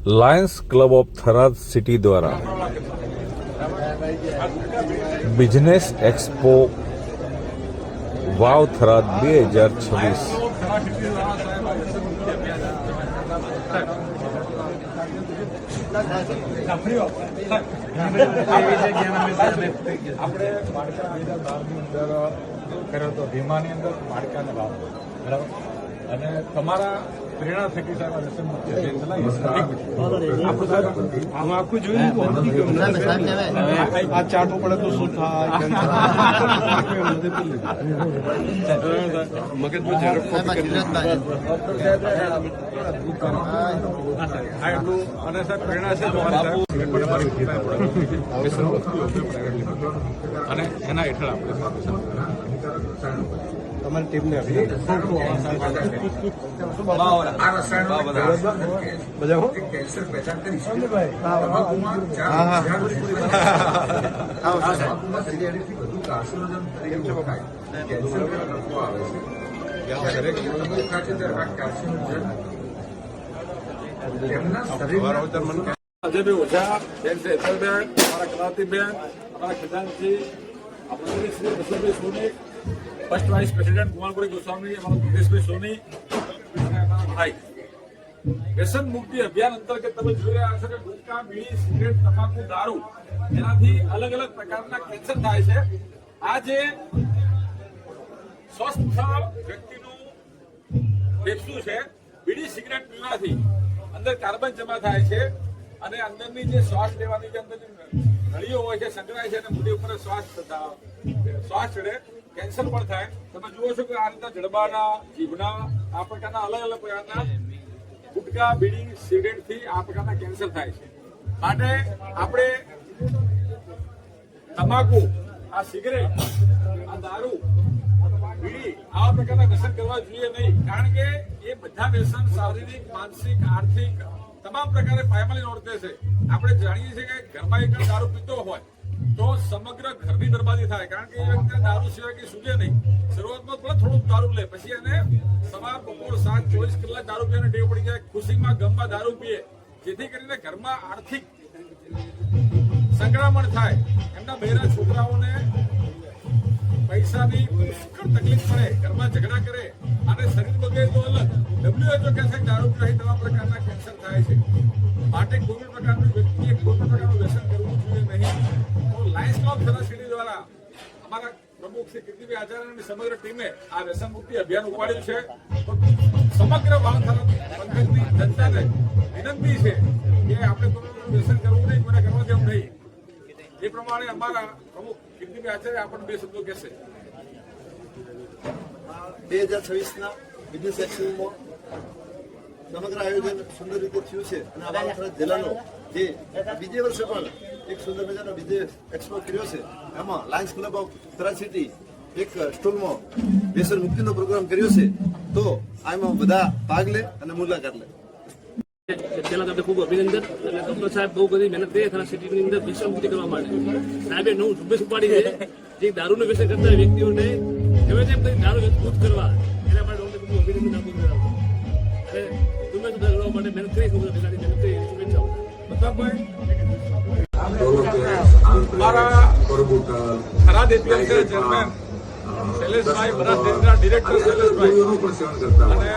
Lions club of Tharad city દ્વારા business expo Vav Tharad 2026 પ્રેરણા થકી સાહેબ વ્યસન મુક્તિ અભિયાન ચલાવ્યું. આખું જોયું આ ચાટો પડે તો શું થાય મગજમાં એટલું અને સાહેબ પ્રેરણા છે અને એના હેઠળ આપણે તમારી ટીમને કેન્સર પહેચાન કરી છે. અજયભાઈ ઓઝા, બેન હેતલબેન, અમારા કલાવતીબેન, અમારા ખજાનજી, આપણા શ્રી બસુભાઈ સોની, ફર્સ્ટ વાઇસ પ્રેસિડેન્ટ કુમારપુરી ગોસ્વામી, અમારા દિનેશભાઈ સોની અને અમારા ભાઈ. વ્યસન મુક્તિ અભિયાન અંતર્ગત તમે જોઈ રહ્યા છો કે ગુટખા, બીડી, સિગરેટ, તમાકુ, દારૂ એનાથી અલગ અલગ પ્રકારના કેન્સર થાય છે. આ જે સ્વસ્થ વ્યક્તિનું ફેફસું છે, બીડી સિગરેટ પીવાથી અંદર કાર્બન જમા થાય છે અને અંદરની જે શ્વાસ લેવાની જે અંદરની નળીઓ હોય છે સંકળાય છે અને મોઢી ઉપર શ્વાસ ચડે, કેન્સર પણ થાય. તમે જુઓ છો કે આ રીતના જડબાના, જીભના આ પ્રકારના અલગ અલગ પ્રકારના ગુટખા, બીડી, સિગરેટ થી આ પ્રકારના કેન્સર થાય છે. માટે આપણે તમાકુ, આ સિગરેટ, આ દારૂ, બીડી આવા પ્રકારના વ્યસન કરવા જોઈએ નહીં. કારણ કે એ બધા વ્યસન શારીરિક, માનસિક, આર્થિક તમામ પ્રકારે પાયમાલી નોંધે છે. આપણે જાણીએ છીએ કે ઘરમાં એક દારૂ પીતો હોય તો સમગ્ર ઘરની બરબાદી થાય. કારણ કે એ વ્યક્તિ દારૂ સિવાય કઈ સૂજે નહીં. શરૂઆતમાં ભલે થોડુંક દારૂ લે, પછી એને સવાર, બપોર, સાંજ 24 કલાક દારૂ પીવાની ટેવ પડી જાય. ખુશીમાં, ગમમાં દારૂ પીએ, જેથી કરીને ઘરમાં આર્થિક સંકળામણ થાય. એમના બહેરા છોકરાઓને પૈસાની પુષ્કળ તકલીફ પડે, ઘરમાં ઝઘડા કરે અને શરીર બગડે તો અલગ. WHO કહે છે કે દારૂ પીવાથી તમામ પ્રકારના કેન્સર થાય છે. માટે કોઈ પણ પ્રકારનું વ્યક્તિએ કોઈ પણ પ્રકારનું વ્યસન કરવું જોઈએ નહીં. તો લાયન્સ ક્લબ થરાદ સિટી દ્વારા અમારા પ્રમુખ શ્રી કીર્તિભાઈ આચાર્યની સમગ્ર ટીમે આ વ્યસન મુક્તિ અભિયાન ઉપાડ્યું છે. તો સમગ્ર વાવ થરાદ પંથકની જનતાને વિનંતી છે કે આપણે કોઈ વ્યસન કરવું નહીં, કોઈને કરવા દેવું નહીં. એ પ્રમાણે અમારા પ્રમુખ કીર્તિભાઈ આચાર્ય આપણને બે શબ્દો કહેશે. 2026ના બિઝનેસ એક્સપોમાં સમગ્ર આયોજન સુંદર રીતે થયું છે અને આ વાવ થરાદ જિલ્લાનો જે બીજે વર્ષે પણ એક સુંદર મજાનો બિઝનેસ એક્સપો કર્યો છે. એમાં Lions club of Tharad city એક સ્ટોલમાં વ્યસન મુક્તિનો પ્રોગ્રામ કર્યો છે. તો આમાં બધા ભાગ લે અને મુલાકાત લે. પહેલા તો ખૂબ અભિનંદન. અને ડોક્ટર સાહેબ બહુ બધી મહેનત કરી થરાદ સિટીની અંદર વ્યસન મુક્તિ કરવા માટે. સાહેબે નવું ઝુંબેશ ઉપાડી છે જે દારૂનું વ્યસન કરતા વ્યક્તિઓને ગમે તેમ કરી દારૂ મુક્ત કરવા, એના માટે ડોક્ટર ખૂબ અભિનંદન આપું છું. અને તમે કરવા માટે મહેનત કરી, ખૂબ મહેનત કરી, શુભેચ્છાઓ. અમારા થરાદ એપીએમસી ચેરમેન શૈલેષભાઈ, બનાસડેરીના ડિરેક્ટર શૈલેષભાઈ અને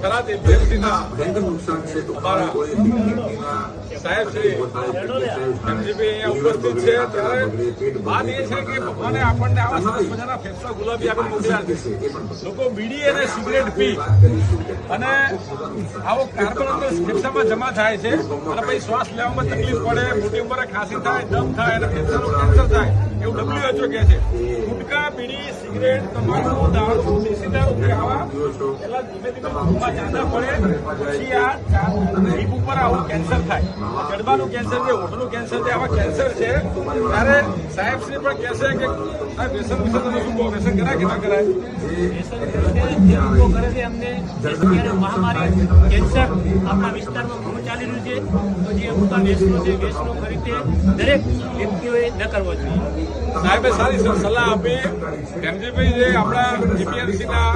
થરાદ એપીએમસીના અમારા સાહેબ શ્રી એમજીભાઈ અહીંયા ઉપસ્થિત છે. ત્યારે વાત એ છે કે ભગવાને આપણને આવા સરસ મજાના ફેફસા ગુલાબી આપી મોકલ્યા છે. લોકો બીડી અને સિગરેટ પી અને આવો કાર્બન અંદર ફેફસામાં જમા થાય છે અને પછી શ્વાસ લેવામાં તકલીફ પડે, મોટી ઉંમરે ખાંસી થાય, દમ થાય અને ફેફસાનું કેન્સર થાય એવું WHO કહે છે. ગુટખા, બીડી, સિગરેટ, તમાકુ, દારૂ, દેશી દારૂ આવા પેલા ધીમે ધીમે ચાંદા પડે, પછી આ જીભ ઉપર આવું કેન્સર થાય. જડબાનું કેન્સર છે, હોઠનું કેન્સર છે, આવા કેન્સર છે ત્યારે સાહેબ શ્રી પણ કહેશે કે સાહેબ વ્યસન વિશે તમે શું કહો, વ્યસન કરાય કે ના કરાય? જે લોકો કરે છે એમને અત્યારે મહામારી કેન્સર આપણા વિસ્તારમાં ઘણું ચાલી રહ્યું છે, તો જે મોટા વ્યસનો છે વ્યસનો ખરીદે દરેક વ્યક્તિઓએ ન કરવો જોઈએ. સાહેબે સારી સલાહ આપી. ધનજીભાઈ જે આપણા જીપીએમસીના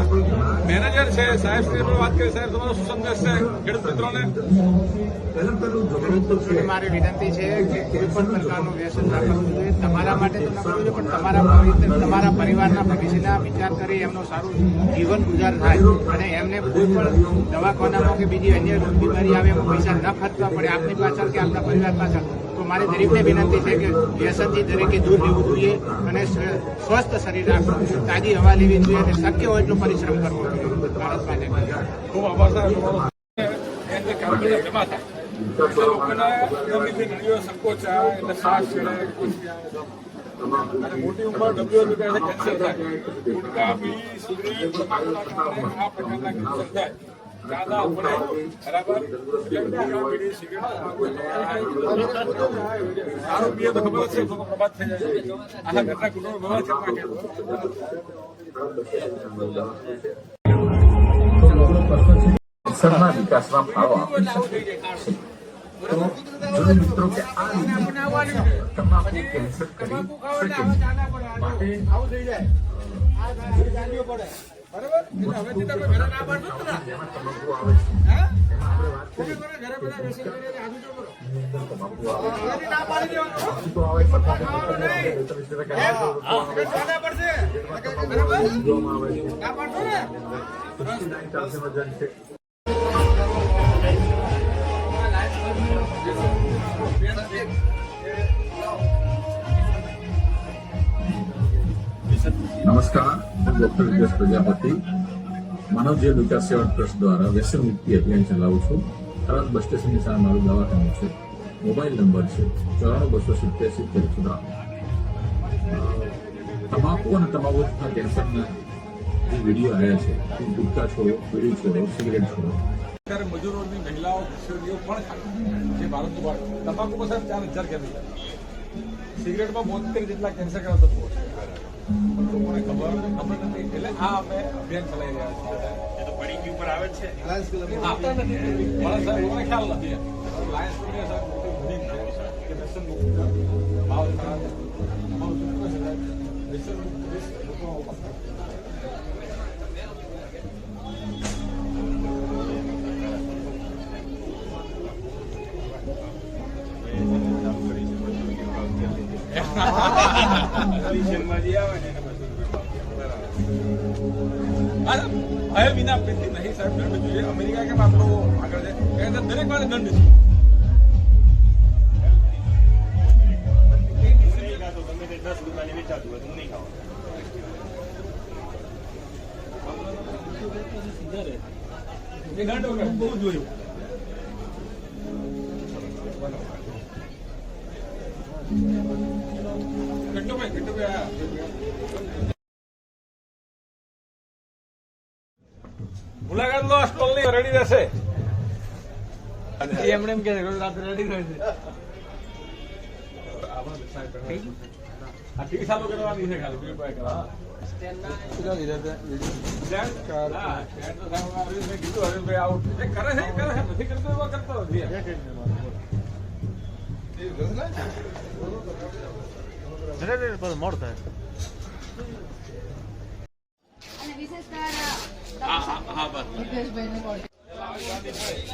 મેનેજર છે, સાહેબ શ્રી પણ વાત કરી. સાહેબ તમારો શું સંદેશ છે ખેડૂત મિત્રોને? મારી વિનંતી છે કે કોઈ પણ પ્રકારનું વ્યસન ના કરવું જોઈએ. તમારા માટે તો ન કરવું જોઈએ, પણ તમારા પરિવારના ભવિષ્યના વિચાર કરી એમનું સારું જીવન ગુજાર થાય અને એમને કોઈ પણ દવાખાનામાં કે બીજી અન્ય બીમારી આવે એમાં પૈસા ન ખર્ચવા પડે આપની પાછળ કે આપણા પરિવાર પાછળ. તો મારી દરેકને વિનંતી છે કે વ્યસનથી દરેકે દૂર રહેવું જોઈએ અને સ્વસ્થ શરીર રાખવું, તાજી હવા લેવી જોઈએ અને શક્ય હોય એટલો પરિશ્રમ કરવો જોઈએ ભારત માટે. ખૂબ આભાર સાહેબ તમારો. કારખાને જમા થાય એટલે લોકોને ગમે તે નળીઓ સંકોચાય એટલે શ્વાસ ચડે, અને મોટી ઉંમર WHO કહે છે કેન્સર થાય. ગુટખા, બીડી, સિગરેટ, તમાકુના કારણે આ પ્રકારના કેન્સર થાય. જ્યાદા પડે બરાબર. બીડી, સિગરેટ, તમાકુ સારું પીએ તો ખબર છે તો પ્રભાત થઈ જાય. આખા ઘરના કુટુંબ બરાબર છે કેન્સરના વિકાસમાં ફાળો આપી શકે છે. તો જો મિત્રો કે આ તમાકુ કેન્સર કરી શકે માટે જેમાં તમાકુ આવે છે એમાં આપણે વાત કરીએ તમાકુ આવે છે. નમસ્કાર, હું ડોક્ટર વિજય પ્રજાપતિ માનવ જીવન વિકાસ સેવા ટ્રસ્ટ દ્વારા વ્યસન મુક્તિ અભિયાન ચલાવું છું. તરત બસ સ્ટેશનની સામે મારું દવાખાનું છે. મોબાઈલ નંબર છે 94 287 તમાકુ અને તમાકુના કેન્સરના જે વિડીયો આવ્યા છે તે ગુટખા છોડો, બીડી છોડો, સિગરેટ છોડો. અત્યારે મજૂરોની મહિલાઓ કિશોરીઓ પણ ખાય છે. ભારતનું બાળક તમાકુમાં સાહેબ 4000 કેન્સર, સિગરેટમાં 72 જેટલા કેન્સર કરતા તત્વો છે. પણ લોકોને ખબર નથી. એટલે આ અમે અભિયાન ચલાવી રહ્યા છીએ. એ તો પડીકી ઉપર આવે છે, આપતા નથી. પણ સાહેબ લોકોને ખ્યાલ નથી. લાયન્સ ક્લબે સાહેબ મોટી મુહિમ છે કે વ્યસન મુક્ત ભાવ ખરાબ અમારું સૂત્ર છે સાહેબ, વ્યસન મુક્ત દેશ લોકોનો હવે વિના પેથી નહીં સાહેબ, દંડ જોઈએ. અમેરિકા કેમ આપણો આગળ છે, દરેક વાળે દંડ છે. એ દંડ વગર બહુ જોયું. કેટલું મુલાકાત લો, સ્ટોલ ની રેડી રહેશે. એમણે એમ કે રાત્રે રેડી રહે છે. ઠીક ચાલુ કરવાની છે ખાલી કીધું હરીશભાઈ આવું કરે છે, નથી કરતો એવા કરતો નથી. મોડ થાય. અને વિશેષકર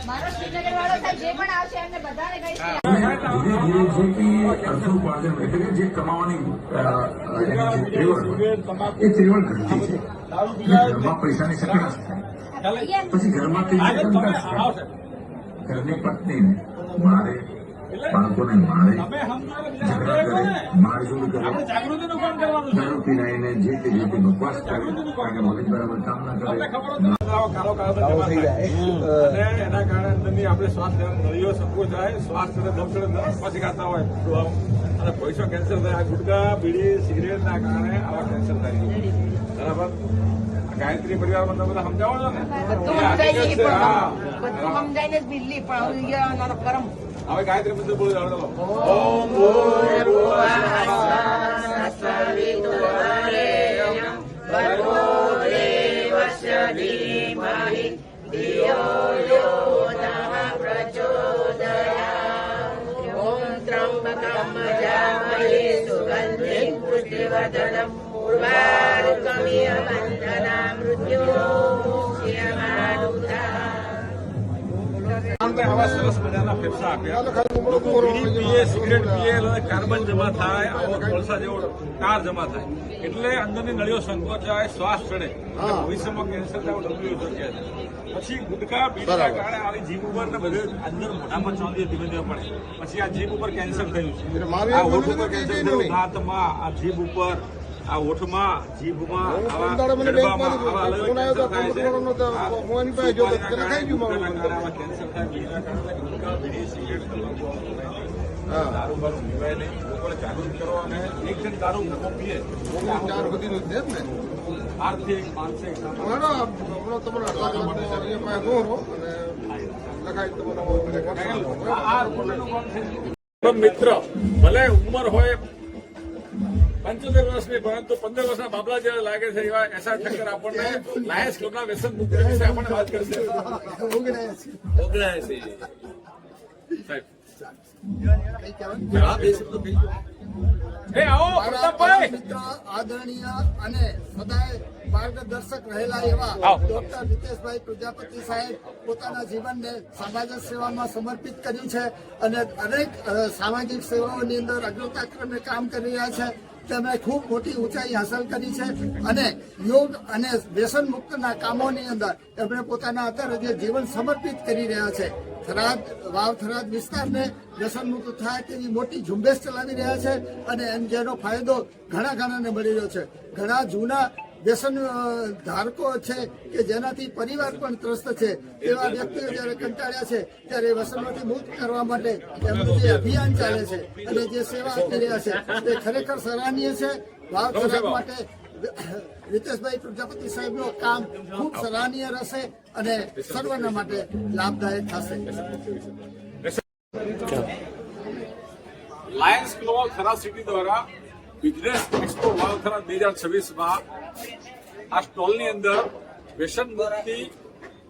મારો શ્રીનગર વાળો સાહેબ જે પણ આવશે એમને બધાને કહીશ કે ધીરે ધીરે જે કે અર્થ ઉપાર્જન એટલે કે જે કમાવાની એ ત્રેવડ ઘટતી છે. ઘરમાં પૈસાની સકડાશ થાય, પછી ઘરમાં ઘરની પત્નીને મારે, બાળકોને મારે, ઝઘડા કરે, મારઝૂડ કરે, દારૂ પીનાઈને જે તે રીતે બકવાસ કરે, કારણ કે મગજ બરાબર કામ ના કરે. અને એના કારણે અંદરની આપણે શ્વાસ નળીઓ સંકોચાય, શ્વાસ ચડે, દમ ચડે, પછી ખાતા હોય અને પૈસો કેન્સર થાય. આ ગુટખા, બીડી, સિગરેટ ના કારણે આવા કેન્સર થાય. બરાબર. ગાયત્રી પરિવારમાં તમે બધા સમજાવો છો ને? બધું સમજાઈને જ દિલ્હી પણ કરમ હવે ગાયત્રી મંત્ર બોલો ચાલો. ઓમ આવા સરસ મજાના ફેફસા આપ્યા. લોકો બીડી પીએ, સિગરેટ પીએ, અને કાર્બન જમા થાય, આવો કોલસા જેવો કાર જમા થાય, એટલે અંદરની નળીઓ સંકોચાય, શ્વાસ ચડે, અને ભવિષ્યમાં કેન્સર થાય, WHO કહે છે. પછી ગુટકા બીડીના કારણે આવી જીભ ઉપર ને બધે અંદર મોઢામાં ચોંધી ધીમે ધીમે પડે, પછી આ જીભ ઉપર કેન્સર થયું છે. આ હોઠ ઉપર કેન્સર થયું, દાંતમાં, આ જીભ ઉપર, આ હોઠમાં, જીભમાં, આવા જડબામાં આવા અલગ કેન્સર થાય છે. આવા કેન્સર થાય, બીડીના કારણે ગુટકા, બીડી, સિગરેટ, તમાકુ દારૂ બારૂ પીવાય નહીં. લોકોને જાગૃત કરો, અને એક જણ દારૂ મૂકો પીએ આર્થિક માનસિક મિત્ર ભલે ઉંમર હોય 75 વર્ષની, પરંતુ 15 વર્ષના બાબલા જેવા લાગે છે એવા એસઆર ઠક્કર આપણને લાયન્સ ક્લબના વ્યસન મુક્તિ વિશે આપણને વાત કરશે. 79 સાહેબ આદરણીય અને સદાય માર્ગદર્શક રહેલા એવા ડોક્ટર રીતેશભાઈ પ્રજાપતિ સાહેબ પોતાના જીવનને સમાજ સેવામાં સમર્પિત કર્યું છે અને અનેક સામાજિક સેવાઓની અંદર અગ્રતા ક્રમે કામ કરી રહ્યા છે. તેમણે ખૂબ મોટી ઊંચાઈ હાંસલ કરી છે અને યોગ અને વ્યસન મુક્તના કામોની અંદર એમણે પોતાના અત્યારે જે જીવન સમર્પિત કરી રહ્યા છે. થરાદ થરાદ વિસ્તારને વ્યસન મુક્ત થાય તેવી મોટી ઝુંબેશ ચલાવી રહ્યા છે અને એમ જેનો ફાયદો ઘણાને મળી રહ્યો છે. ઘણા જૂના વ્યસન ધારકો છે કે જેનાથી પરિવાર પણ ત્રસ્ત છે એવા વ્યક્તિઓ જયારે કંટાળ્યા છે ત્યારે વ્યસનમાંથી મુક્ત કરવા માટે એમનું જે અભિયાન ચાલે છે અને જે સેવા આપી રહ્યા છે તે ખરેખર સરાહનીય છે. વાવ થરાદ માટે રીતેશભાઈ પ્રજાપતિ સાહેબનું કામ ખૂબ સરાહનીય રહેશે અને સર્વના માટે લાભદાયક થશે. લાયન્સ ક્લબ થરાદ સિટી દ્વારા બિઝનેસ એક્સપો વાવ થરાદ 2026માં આ સ્ટોલની અંદર વ્યસન મુક્તિ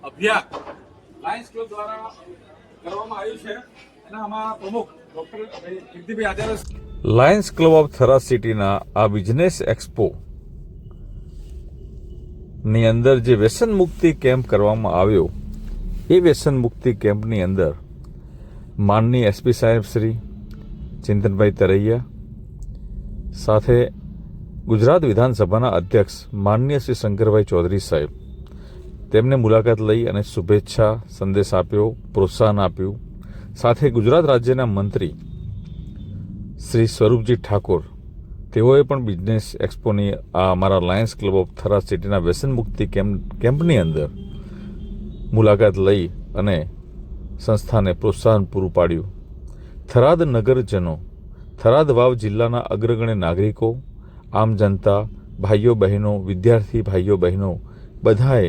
અભિયાન લાયન્સ ક્લબ દ્વારા કરવામાં આવ્યું છે. અને આમાં પ્રમુખ doctor Kirtibhai Acharya. Lions club of Tharad સિટીના આ બિઝનેસ એક્સપો ની અંદર જે વ્યસન મુક્તિ કેમ્પ કરવામાં આવ્યો, એ વ્યસન મુક્તિ કેમ્પની અંદર માનનીય એસપી સાહેબ શ્રી ચિંતનભાઈ તરૈયા સાથે ગુજરાત વિધાનસભાના અધ્યક્ષ માનનીય શ્રી શંકરભાઈ ચૌધરી સાહેબ તેમને મુલાકાત લઈ અને શુભેચ્છા સંદેશ આપ્યો, પ્રોત્સાહન આપ્યું. સાથે ગુજરાત રાજ્યના મંત્રી શ્રી સ્વરૂપજી ઠાકોર તેઓએ પણ બિઝનેસ એક્સપોની આ અમારા લાયન્સ ક્લબ ઓફ થરાદ સિટીના વ્યસન મુક્તિ કેમ્પની અંદર મુલાકાત લઈ અને સંસ્થાને પ્રોત્સાહન પૂરું પાડ્યું. થરાદ નગરજનો, થરાદ વાવ જિલ્લાના અગ્રગણ્ય નાગરિકો, આમ જનતા, ભાઈઓ બહેનો, વિદ્યાર્થી ભાઈઓ બહેનો બધાએ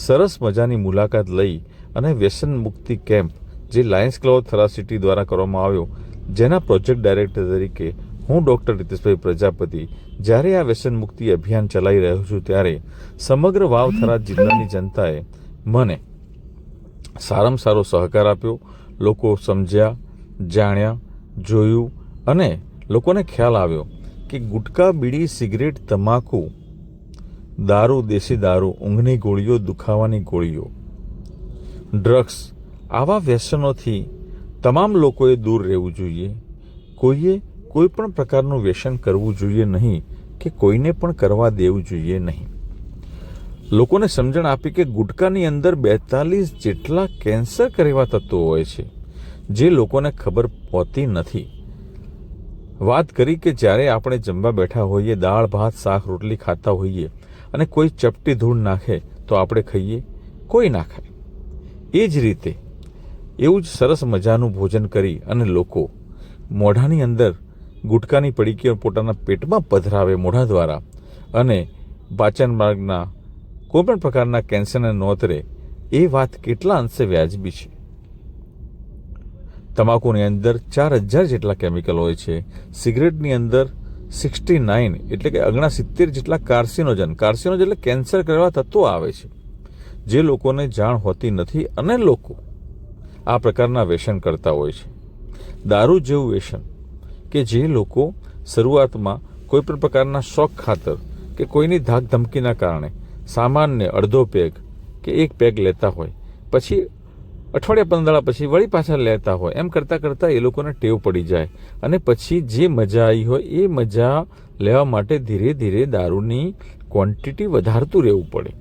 સરસ મજાની મુલાકાત લઈ અને વ્યસન મુક્તિ કેમ્પ જે Lions club of Tharad city દ્વારા કરવામાં આવ્યો, જેના પ્રોજેક્ટ ડાયરેક્ટર તરીકે હું ડૉક્ટર રીતેશભાઈ પ્રજાપતિ જ્યારે આ વ્યસન મુક્તિ અભિયાન ચલાવી રહ્યો છું, ત્યારે સમગ્ર વાવ થરાદ જિલ્લાની જનતાએ મને સારામાં સારો સહકાર આપ્યો. લોકો સમજ્યા, જાણ્યા, જોયું અને લોકોને ખ્યાલ આવ્યો કે ગુટકા, બીડી, સિગરેટ, તમાકુ, દારૂ, દેશી દારૂ, ઊંઘની ગોળીઓ, દુખાવાની ગોળીઓ, ડ્રગ્સ, આવા વ્યસનોથી તમામ લોકોએ દૂર રહેવું જોઈએ. કોઈએ કોઈ પણ પ્રકારનું વ્યસન કરવું જોઈએ નહીં કે કોઈને પણ કરવા દેવું જોઈએ નહીં. લોકોને સમજણ આપી કે ગુટકાની અંદર 42 જેટલા કેન્સર કરેવા તત્વો હોય છે જે લોકોને ખબર હોતી નથી. વાત કરી કે જ્યારે આપણે જમવા બેઠા હોઈએ, દાળ ભાત શાક રોટલી ખાતા હોઈએ અને કોઈ ચપટી ધૂળ નાખે તો આપણે ખાઈએ, કોઈ ના ખાય. એ જ રીતે એવું જ સરસ મજાનું ભોજન કરી અને લોકો મોઢાની અંદર ગુટકાની પડીકીઓ પોતાના પેટમાં પધરાવે મોઢા દ્વારા અને પાચન માર્ગના કોઈપણ પ્રકારના કેન્સરને નોતરે, એ વાત કેટલા અંશે વ્યાજબી છે. તમાકુની અંદર 4000 જેટલા કેમિકલ હોય છે. સિગરેટની અંદર 69 એટલે કે 69 જેટલા કાર્સિનોજન એટલે કેન્સર કરવા તત્વો આવે છે, જે લોકોને જાણ હોતી નથી અને લોકો આ પ્રકારના વ્યસન કરતા હોય છે. દારૂ જેવું વ્યસન કે જે લોકો શરૂઆતમાં કોઈ પણ પ્રકારના શોખ ખાતર કે કોઈની ધાક ધમકીના કારણે સામાન્ય અડધો પેગ કે એક પેગ લેતા હોય, પછી અઠવાડિયા 15 પછી વળી પાછા લેતા હોય, એમ કરતાં કરતાં એ લોકોને ટેવ પડી જાય અને પછી જે મજા આવી હોય એ મજા લેવા માટે ધીરે ધીરે દારૂની ક્વોન્ટિટી વધારતું રહેવું પડે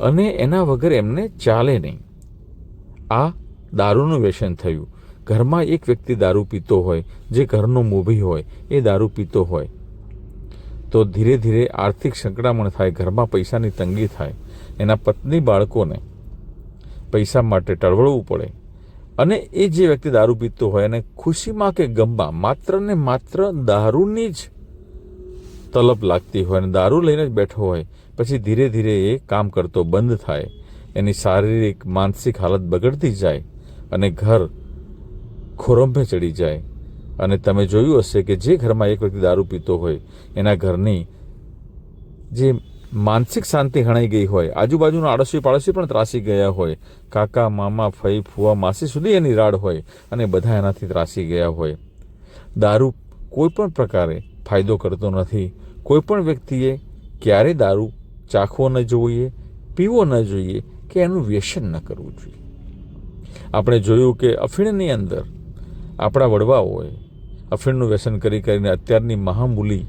અને એના વગર એમને ચાલે નહીં. આ દારૂનું વ્યસન થયું. ઘરમાં એક વ્યક્તિ દારૂ પીતો હોય, જે ઘરનો મોભી હોય, એ દારૂ પીતો હોય તો ધીરે ધીરે આર્થિક સંકળામણ થાય, ઘરમાં પૈસાની તંગી થાય, એના પત્ની બાળકોને પૈસા માટે ટળવળવું પડે અને એ જે વ્યક્તિ દારૂ પીતો હોય અને ખુશીમાં કે ગમમાં માત્ર ને માત્ર દારૂની જ તલબ લાગતી હોય અને દારૂ લઈને જ બેઠો હોય, પછી ધીરે ધીરે એ કામ કરતો બંધ થાય, એની શારીરિક માનસિક હાલત બગડતી જાય અને ઘર ખોરંભે ચડી જાય. અને તમે જોયું હશે કે જે ઘરમાં એક વ્યક્તિ દારૂ પીતો હોય એના ઘરની જે માનસિક શાંતિ હણાઈ ગઈ હોય, આજુબાજુના આડોશી પાડોશી પણ ત્રાસી ગયા હોય, કાકા મામા ફઈ ફુવા માસી સુધી એની રાડ હોય અને બધા એનાથી ત્રાસી ગયા હોય. દારૂ કોઈ પણ પ્રકારે ફાયદો કરતો નથી. કોઈ પણ વ્યક્તિએ ક્યારે દારૂ ચાખવો ન જોઈએ, પીવો ન જોઈએ કે એનું વ્યસન ન કરવું જોઈએ. આપણે જોયું કે અફીણની અંદર આપણા વડવાઓએ અફીણનું વ્યસન કરી કરીને અત્યારની મહામૂલી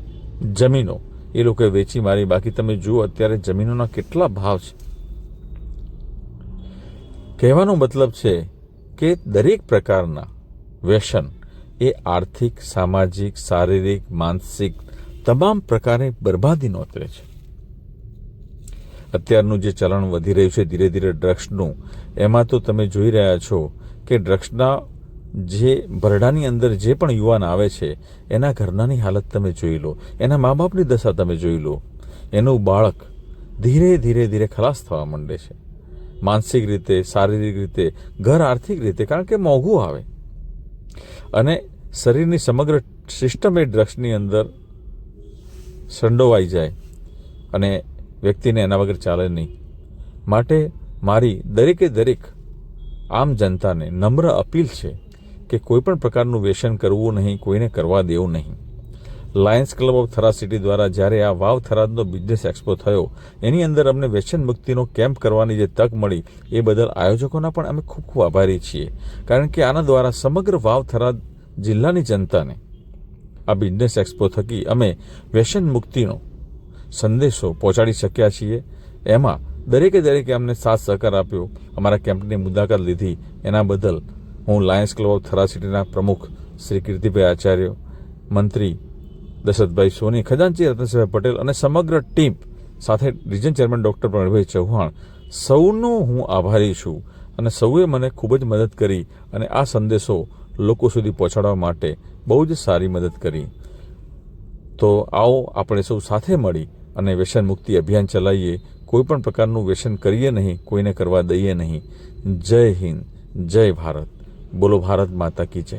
જમીનો એ લોકોએ વેચી મારી. બાકી તમે જુઓ અત્યારે જમીનોના કેટલા ભાવ છે. કહેવાનો મતલબ છે કે દરેક પ્રકારના વ્યસન એ આર્થિક, સામાજિક, શારીરિક, માનસિક તમામ પ્રકારે બરબાદી નોતરે છે. અત્યારનું જે ચલણ વધી રહ્યું છે ધીરે ધીરે ડ્રગ્સનું, એમાં તો તમે જોઈ રહ્યા છો કે ડ્રગ્સના જે ભરડાની અંદર જે પણ યુવાન આવે છે એના ઘરનાની હાલત તમે જોઈ લો, એના મા બાપની દશા તમે જોઈ લો. એનું બાળક ધીરે ધીરે ધીરે ખલાસ થવા માંડે છે, માનસિક રીતે, શારીરિક રીતે, ઘર આર્થિક રીતે, કારણ કે મોંઘું આવે અને શરીરની સમગ્ર સિસ્ટમ એ ડ્રગ્સની અંદર સંડોવાઈ જાય અને વ્યક્તિને એના વગર ચાલે નહીં. માટે મારી દરેકે દરેક આમ જનતાને નમ્ર અપીલ છે કે કોઈ પણ પ્રકારનું વ્યસન કરવું નહીં, કોઈને કરવા દેવું નહીં. Lions club of Tharad city દ્વારા જ્યારે આ વાવ થરાદનો બિઝનેસ એક્સપો થયો એની અંદર અમને વ્યસન મુક્તિનો કેમ્પ કરવાની જે તક મળી એ બદલ આયોજકોના પણ અમે ખૂબ ખૂબ આભારી છીએ. કારણ કે આના દ્વારા સમગ્ર વાવ થરાદ જિલ્લાની જનતાને આ બિઝનેસ એક્સપો થકી અમે વ્યસન મુક્તિનો સંદેશો પહોંચાડી શક્યા છીએ. એમાં દરેકે અમને સાથ સહકાર આપ્યો, અમારા કેમ્પની મુલાકાત લીધી, એના બદલ હું લાયન્સ ક્લબ ઓફ થરાદ સિટીના પ્રમુખ શ્રી કીર્તિભાઈ આચાર્ય, મંત્રી દશરથભાઈ સોની, ખજાનચી રતનસિંહભાઈ પટેલ અને સમગ્ર ટીમ સાથે region chairman doctor Pravinbhai Chauhan, સૌનો હું આભારી છું અને સૌએ મને ખૂબ જ મદદ કરી અને આ સંદેશો લોકો સુધી પહોંચાડવા માટે બહુ જ સારી મદદ કરી. તો આવો આપણે સૌ સાથે મળી અને વ્યસન મુક્તિ અભિયાન ચલાવીએ. કોઈ પણ પ્રકારનું વ્યસન કરીએ નહીં, કોઈને કરવા દઈએ નહીં. જય હિન્દ, જય ભારત. બોલો ભારત માતા કી જય.